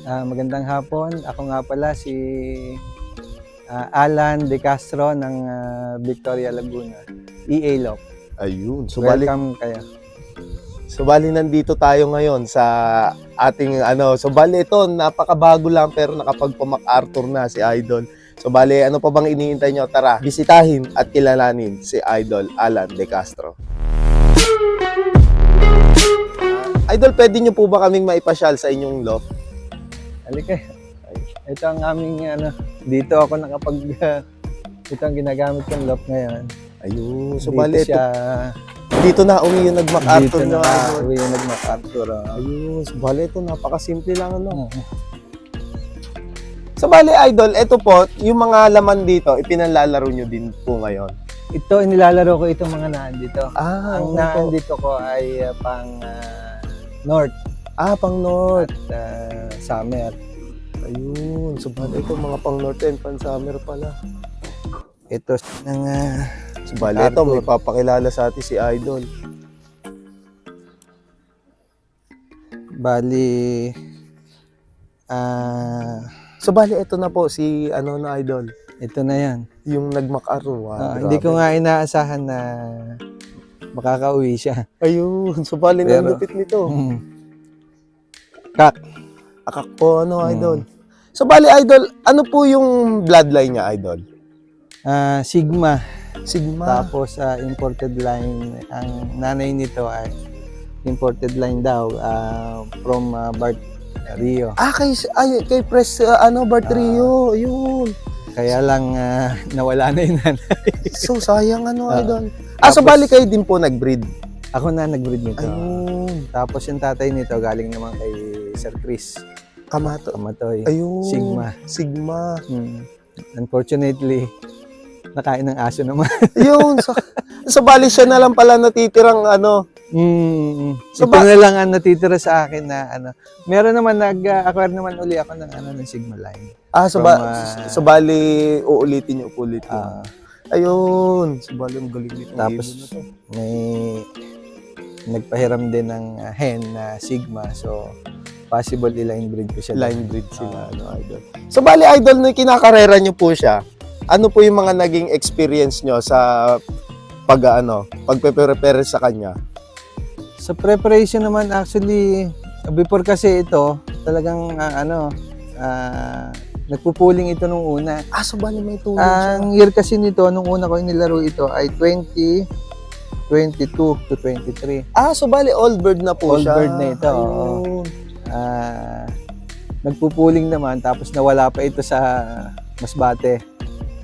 Magandang hapon. Ako nga pala si Alan De Castro ng Victoria, Laguna. EA Lock. Ayun. Welcome kayo. Bali nandito tayo ngayon sa ating bali ito napakabago lang pero nakapagpa-MacArthur na si Idol. Bali ano pa bang iniintay nyo? Tara, bisitahin at kilalanin si Idol Alan De Castro. Idol, pwede nyo po ba kaming maipasyal sa inyong loft? Halika. Ito ang aming dito ako ito ang ginagamit kong lock ngayon. Ayun. Dito Bali siya, dito na uwi yung nag-MacArthur dito na. na uwi yung nag-MacArthur. Ayun. Bali ito napakasimple lang Bali Idol, ito po, yung mga laman dito, ipinalalaro nyo din po ngayon. Ito, inilalaro ko itong mga naan dito. Ang okay naan dito ko ay pang North. Pang North. At Summer. Ayun. Bali ito, mga pang North and pang Summer pala. Ito ng Bali ito, may papakilala sa atin si Idol. Bali, bali ito na po si na Idol. ito na yan. Yung nag-MacArthur. Wow, Hindi ko nga inaasahan na makakauwi siya. Ayun. Bali Pero, ang lupit nito. Kak. Akak po, Idol. Bali Idol, ano po yung bloodline niya, Idol? Sigma. Sigma. Tapos imported line. Ang nanay nito ay imported line daw from Bart Rio. Kay Pres Bart Rio. Ayun. Kaya lang nawala na yung nanay. Sayang Idol. Bali kayo din po nag-breed. Ako na nag-breed nito. Ayun. Tapos yung tatay nito galing naman kay Sir Chris Kamatoy. Ayun. Sigma. Unfortunately, nakain ng aso naman. Ayun. Bali siya na lang pala natitirang Ito na lang ang natitira sa akin na Meron naman nag-acquire naman uli ako ng Sigma line. Bali uulitin niyo ulit. Ayun. Bali ang galing nito. Tapos may nagpahiram din ng hen na Sigma. So possible i-line breed ko siya. Line breed sila Idol. Bali Idol, na kinakarera niyo po siya. Ano po yung mga naging experience nyo sa pagpe-prepare sa kanya? Sa preparation naman actually, before kasi ito, talagang nagpupuling ito nung una. Bali may tuloy siya. Ang year kasi nito, nung una ko inilaro ito ay 2022 to 23. Bali old bird na po Old siya. bird na ito. Nagpupuling naman, tapos nawala pa ito sa Masbate.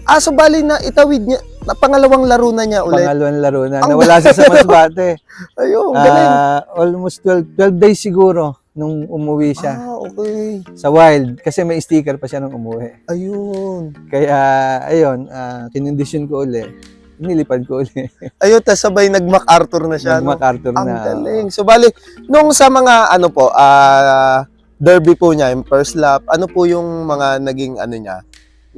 Bali na itawid niya, na pangalawang laro na niya ulit. Pangalawang laro na. Nawala siya sa Masbate. Ayun, galing. Almost 12 days siguro nung umuwi siya. Okay. Sa wild. Kasi may sticker pa siya nung umuwi. Ayun. Kaya, ayun, kinondisyon ko uli. Nilipad ko uli. Ayun, tas sabay nag-MacArthur na siya. Nag-MacArthur na. Ang galing. Bali, nung sa mga, derby po niya, yung first lap, ano po yung mga naging,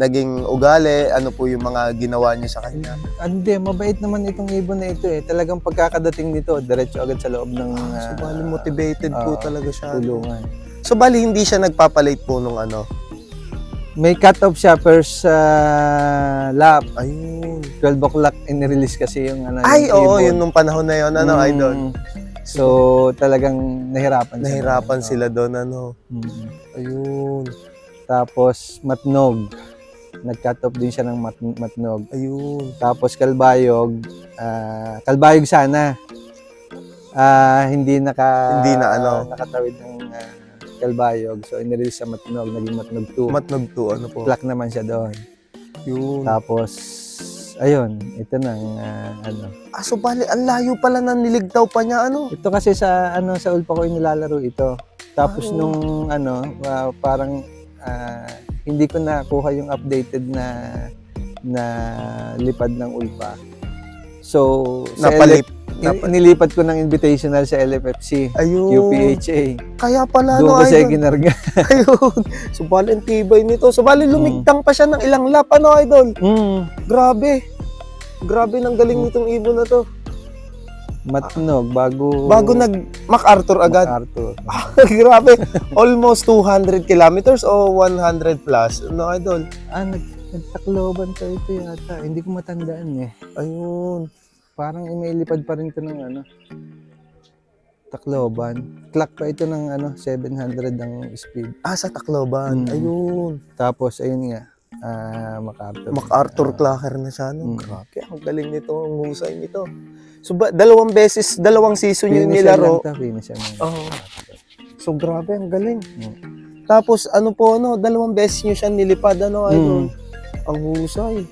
naging ugali, ano po yung mga ginawa niyo sa kanya? Hindi, mabait naman itong ibon na ito eh. Talagang pagkakadating nito, diretso agad sa loob ng bali motivated po talaga siya. Tulungan. Bali hindi siya nagpapalate po nung May cut-off siya first lap. Ayun. 12 o'clock in-release kasi yung oo, yun nung panahon na yun, Idol. So, talagang nahirapan sila doon, Ayun. Tapos, Matnog. Nag-cut off din siya ng Matnog. Ayun. Tapos, Kalbayog. Kalbayog sana. Hindi nakatawid ng Kalbayog. So, inirelease sa Matnog. Naging Matnog 2. Matnog 2, po? Black naman siya doon. Yun. Tapos, ayun. Ito nang, bali, ang layo pala na niligtaw pa niya, Ito kasi sa ulpa ko inilalaro ito. Tapos nung parang hindi ko nakuha yung updated na lipad ng ulpa. So, nilipat ko ng invitational sa LFFC, Ayun. UPHA. Kaya pala, doon kasi ginarga. Ayun. Bali, ang tibay nito. Bali, lumigtang pa siya ng ilang lap, Idol? Grabe. Grabe, nang galing nitong ibon na to. Matnog, bago MacArthur agad. MacArthur. Grabe. Almost 200 kilometers o 100 plus. No, idol? Nagtakloban to ito yata. Hindi ko matandaan eh. Ayun. Parang imailipad pa rin to ng Tacloban. Clock pa ito ng 700 ang speed. Sa Tacloban. Ayun. Tapos, ayun nga. MacArthur. MacArthur Clacker na siya. No? Mm. Grabe, ang galing nito. Ang husay nito. So, dalawang season yung Finisher nilaro. lang to, finisher lang. Oo. So, grabe, ang galing. Mm. Tapos, dalawang beses nyo siya nilipad, idol. Ang husay.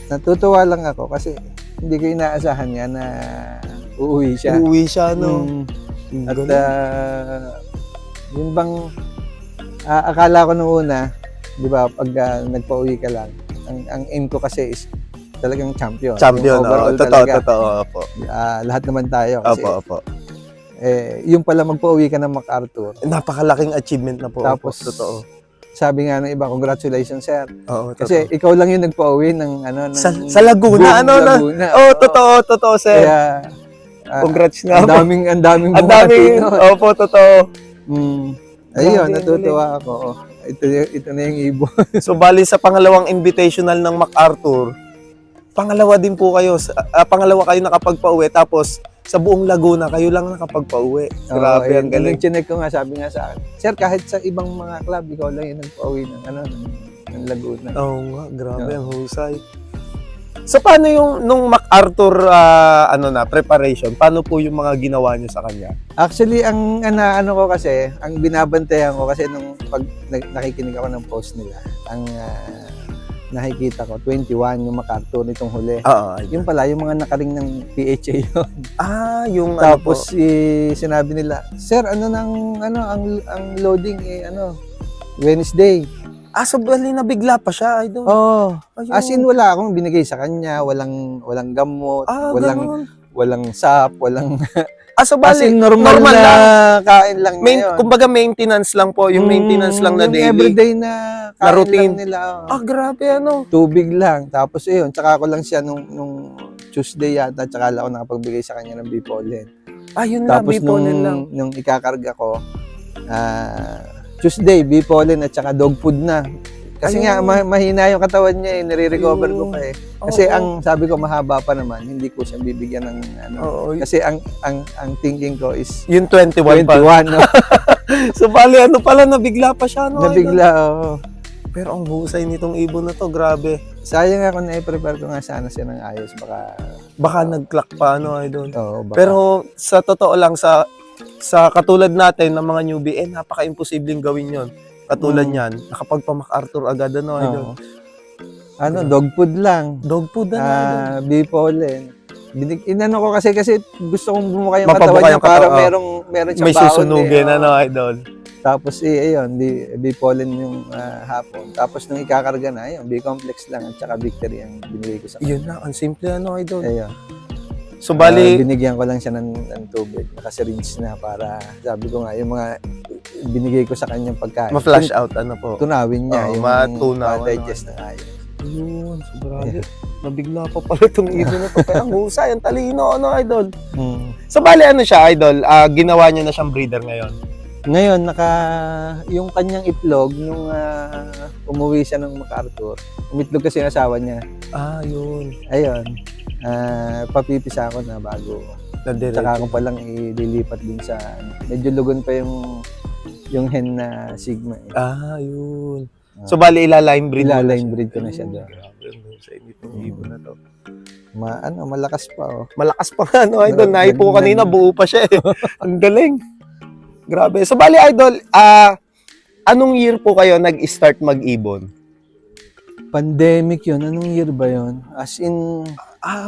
Natutuwa lang ako kasi hindi ko inaasahan nga na uuwi siya. Uuwi siya, no? Mm. At yun bang akala ko nung una, di ba, pag nagpa-uwi ka lang, ang aim ko kasi is talagang champion. Champion, Yung overall totoo, talaga. totoo, opo. Lahat naman tayo. Kasi, Opo. yung pala magpa-uwi ka ng MacArthur. Napakalaking achievement na po. Tapos, opo, totoo. sabi nga ng iba, congratulations, sir. Oo, Kasi ikaw lang yung nagpa-uwi ng sa Laguna, Laguna. totoo, sir. Kaya, Congrats nga. ang daming ang bumati daming, nun. opo, totoo. Ayun, Grabe, natutuwa ako. Ito na yung ibon. So, bali sa pangalawang invitational ng MacArthur, pangalawa din po kayo, pangalawa kayo nakapagpa-uwi, tapos sa buong Laguna, kayo lang nakapagpa-uwi. Grabe, ang galing. Chinek ko nga, sabi nga sa akin, sir, kahit sa ibang mga club, ikaw lang yung nagpa-uwi ng Laguna. Oo nga, grabe, ang husay. So, paano yung, nung MacArthur, preparation, paano po yung mga ginawa niyo sa kanya? Actually, ang ko kasi, ang binabantayan ko kasi nung pag nakikinig ako ng post nila, ang nakikita ko, 21 yung MacArthur nitong huli. Yung pala, yung mga nakaring ng PHA yun. Yung Tapos sinabi nila, sir, ang loading Wednesday. So bali nabigla pa siya, idol. Oh, Ayun. as in wala akong binigay sa kanya, walang gamot, Ganun. walang sap, walang So as bali in normal na kain lang na yun. kumbaga maintenance lang po, yung maintenance lang na yung daily. everyday na kain routine. lang nila. Grabe Tubig lang. Tapos ayun, tsaka ko lang siya nung Tuesday yata, tsaka lang ako nakapagbigay sa kanya ng Bipolen. Yun na, Tapos Bipolen lang. nung ikakarga ko, Tuesday, Bipolen at saka dog food na. Kasi nga, mahina yung katawan niya nire-recover ko pa eh. Kasi ang sabi ko, mahaba pa naman, hindi ko siya bibigyan ng Kasi ang thinking ko is Yung 21 pa. 21, no? So bali, pala, nabigla pa siya, no? Nabigla, oo. Pero ang husay nitong ibon na to, grabe. Sayang ako na i-prepare ko nga sana siya ng ayos. Baka nag-clock pa, idol? Oo, baka. Pero sa totoo lang, sa katulad natin ng mga newbie, napaka-imposibleng gawin yon. Katulad niyan, nakapagpa-MacArthur agad, idol? Dog food lang. Dog food, idol? Bipolen. Inano ko kasi gusto kong bumuka yung Mapabuka katawan niya yung para katawan. meron siyang May baon susunugin, eh. idol? Tapos ayun, Bipolen yung hapon. Tapos nung ikakarga na, ayun, B-complex lang at saka Victory ang binigay ko sa kanya. Yun lang, ang simple, idol? Ayun. So, bali... binigyan ko lang siya ng tubig, naka-syringe na para, sabi ko nga, yung mga binigay ko sa kanyang pagkain. Ma-flash out, po? Tunawin niya, yung matunaw, ma-digest na ayos. Ayun, sobrang nabigla pa pala itong ibon na to. Kaya ang husay, ang talino, idol? So, bali, siya, idol? Ginawa niyo na siyang breeder ngayon? Ngayon, yung kanyang itlog, nung umuwi siya ng MacArthur, umitlog kasi yung asawa niya. Yun. Ayun, papipisa ako na bago. Tsaka ako palang ililipat din sa, medyo lugon pa yung hen na Sigma. Yun. So, bali, ila-line breed mo na Ila-line siya? breed ko na siya doon. Grabe, sa itong ibon na to. Malakas pa, oh. Malakas pa nga, idol? Naipo kanina, buo pa siya, eh. Ang galing. Grabe. So, bali, idol, anong year po kayo nag-start mag-ibon? Pandemic yun. Anong year ba yun? As in...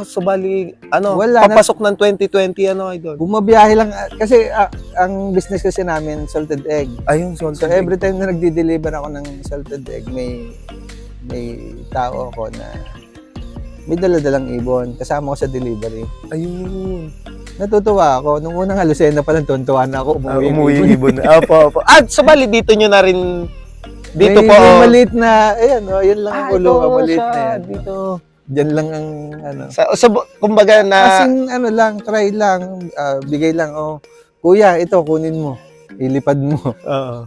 So, bali, wala papasok ng 2020, idol? Bumabiyahe lang. Kasi ang business kasi namin, salted egg. Ayun, So, every time na nagdi-deliver ako ng salted egg, may tao ako na may dala-dalang ibon. Kasama ko sa delivery. Ayun. Natutuwa ako. Nung unang Lucena pa lang, tuntuwa na ako. Umuwi yung ibon. Opo. So, bali, dito nyo na rin, dito may po. May maliit na, ayan, yun lang ang ulo. Maliit na yan. Dito. Diyan lang ang ano. Kumbaga na, As in, ano lang, try lang, bigay lang, oh, kuya, ito, kunin mo. Ilipad mo. oo,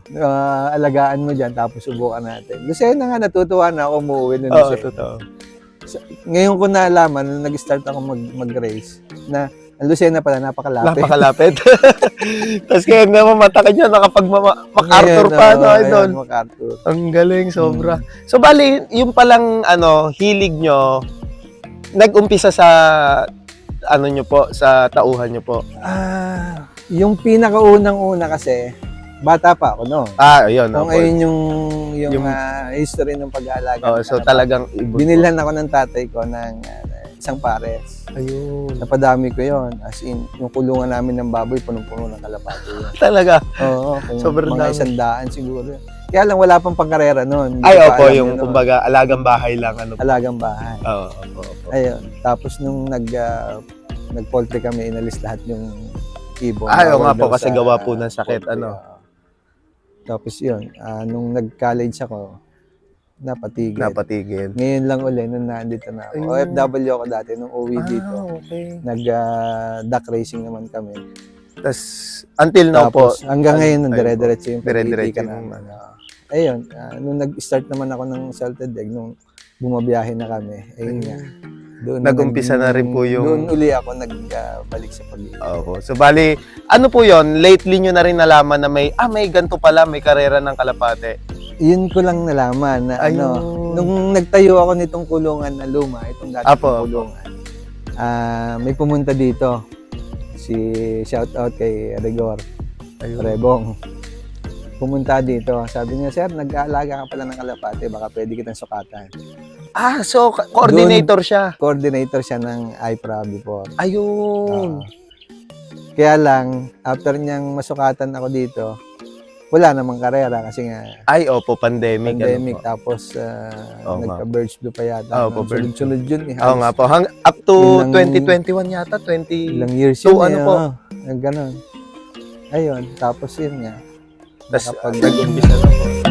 Alagaan mo dyan, tapos subukan natin. Lucena nga, natutuwa na ako umuwi ng oo, Lucena. totoo. Ngayon ko nalaman, nung nag-start ako mag-race, na ang Lucena pala, napakalapit. Napakalapit. Tapos kaya naman mata ka niya nakapag MacArthur pa, no, idol. Ayan, MacArthur. Ang galing, sobra. So, bali, yung palang, hilig nyo, nag-umpisa sa, nyo po, sa tauhan nyo po. Yung pinakaunang-una kasi, bata pa ako, no? Ayun. Kung opo. ayun yung Yung- history ng pag-aalaga. Oh, ng so, kalapate. talagang Binilhan ako ng tatay ko ng isang pares. Ayun. Napadami ko yon. As in, yung kulungan namin ng baboy, punong-puno ng kalapate yun. Talaga. Oo, Sobrang mga dami. 100 siguro. Kaya lang wala pang pangkarera noon. Hindi Ay, ko pa opo, alam yung, yun, no? kumbaga, alagang bahay lang, Alagang bahay. Oo, opo. Ayun. Tapos nung nag-poultry kami, inalis lahat yung ibon. Oo nga Bawal po, daw kasi sa gawa po ng sakit, poultry, Tapos yun, nung nag-college ako, napatigil. Napatigil. Ngayon lang uli, nung nandito na ako. Ayun. OFW ako dati, nung uwi dito. Okay. Nag-duck racing naman kami. Tapos, until now po, Tapos, hanggang ngayon, ayun dire-diretso yung dire-diretso pagtitika yung naman. Ayun, nung nag-start naman ako ng salted egg, nung bumabiyahe na kami, ayun nga. Doon Nag-umpisa na rin po yung- Doon uli ako nagbalik sa pag-iikot. Oo. So, bali, ano po yon? Lately nyo na rin nalaman na may ganito pala, may karera ng kalapate. Yun ko lang nalaman na Ayun. nung nagtayo ako nitong kulungan na luma, itong dating Apo. kulungan, may pumunta dito. Shout out kay Rigor, Ayun. Rebong. Pumunta dito. Sabi niya, sir, nag-aalaga ka pala ng kalapate, baka pwede kitang sukatan. So, coordinator siya. Coordinator siya ng IPRA before. Ayun. Kaya lang, after niyang masukatan ako dito, wala namang karera kasi nga Ay, opo, pandemic. pandemic. Ano po. Tapos, Oo nga. nagka-birds flu pa yata. Oo po, bird flu. Sunod-sunod yun. Oo nga po. Up to Ilang- 2021 yata, 20... Ilang years So, yun. ano po? Ganon. Ayun. Tapos yun nga. Tapos, Nakapag- nag-umpisa na po.